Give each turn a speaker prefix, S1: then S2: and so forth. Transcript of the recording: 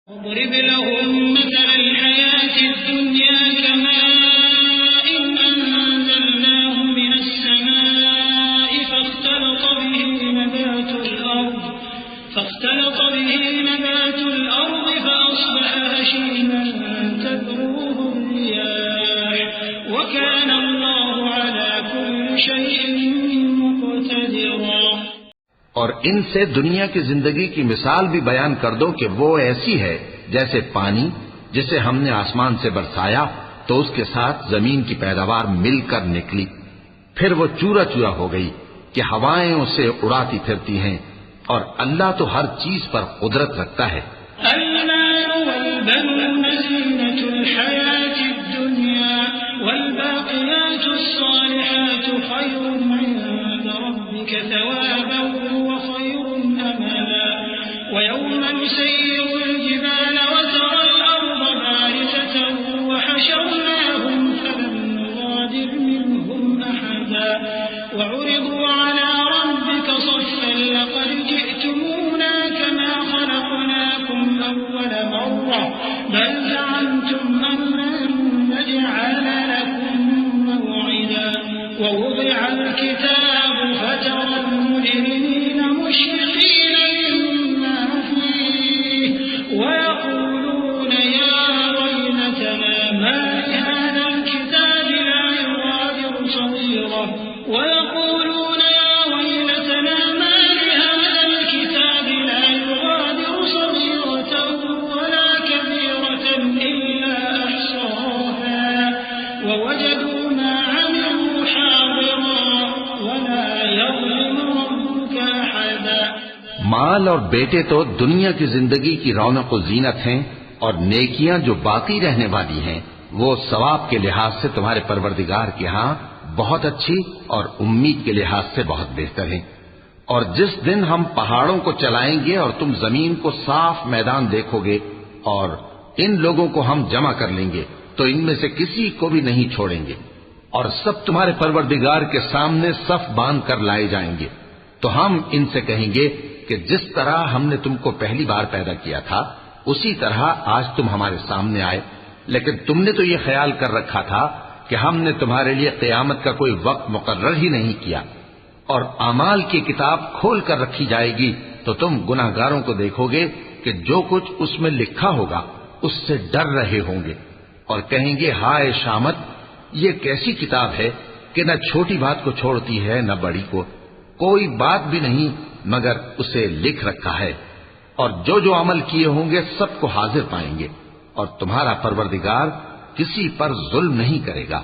S1: واضرب لهم مثل الحياة الدنيا كماء أنزلناه من السماء فاختلط به نبات الأرض فأصبح هشيما تذروه الرياح وكان الله على كل شيء مقتدرا۔
S2: اور ان سے دنیا کی زندگی کی مثال بھی بیان کر دو کہ وہ ایسی ہے جیسے پانی جسے ہم نے آسمان سے برسایا تو اس کے ساتھ زمین کی پیداوار مل کر نکلی، پھر وہ چورا چورا ہو گئی کہ ہوائیں اسے اڑاتی پھرتی ہیں، اور اللہ تو ہر چیز پر قدرت رکھتا ہے۔
S1: المال والبنون زینة الحياة الدنيا والباقيات الصالحات خير عند ربك ثوابا وخير أملا ويوم نسير الجبال وترى الأرض بارزة وحشرناهم فلم نغادر منهم أحدا وعرضوا على ربك صفا لقد جئتمونا كما خلقناكم أول مرة بل زعمتم أن لن نجعل لكم موعدا ووضع الكتاب فترى المجرمين مشفقين مما فيه ويقولون يا ويلتنا ما لهذا الكتاب لا يغادر صغيرة ويقولون يا ويلتنا ما لهذا الكتاب لا يغادر صغيرة ولا كبيرة إلا أحصاها ووجدوا ما عملوا حاضرا ولا يظلم ربك أحدا۔
S2: مال اور بیٹے تو دنیا کی زندگی کی رونق و زینت ہیں، اور نیکیاں جو باقی رہنے والی ہیں وہ ثواب کے لحاظ سے تمہارے پروردگار کے ہاں بہت اچھی اور امید کے لحاظ سے بہت بہتر ہیں۔ اور جس دن ہم پہاڑوں کو چلائیں گے اور تم زمین کو صاف میدان دیکھو گے اور ان لوگوں کو ہم جمع کر لیں گے تو ان میں سے کسی کو بھی نہیں چھوڑیں گے، اور سب تمہارے پروردگار کے سامنے صف باندھ کر لائے جائیں گے، تو ہم ان سے کہیں گے کہ جس طرح ہم نے تم کو پہلی بار پیدا کیا تھا اسی طرح آج تم ہمارے سامنے آئے، لیکن تم نے تو یہ خیال کر رکھا تھا کہ ہم نے تمہارے لیے قیامت کا کوئی وقت مقرر ہی نہیں کیا، اور اعمال کی کتاب کھول کر رکھی جائے گی تو تم گناہگاروں کو دیکھو گے کہ جو کچھ اس میں لکھا ہوگا اس سے ڈر رہے ہوں گے، اور کہیں گے ہائے شامت، یہ کیسی کتاب ہے کہ نہ چھوٹی بات کو چھوڑتی ہے نہ بڑی کو، کوئی بات بھی نہیں مگر اسے لکھ رکھا ہے، اور جو عمل کیے ہوں گے سب کو حاضر پائیں گے، اور تمہارا پروردگار کسی پر ظلم نہیں کرے گا۔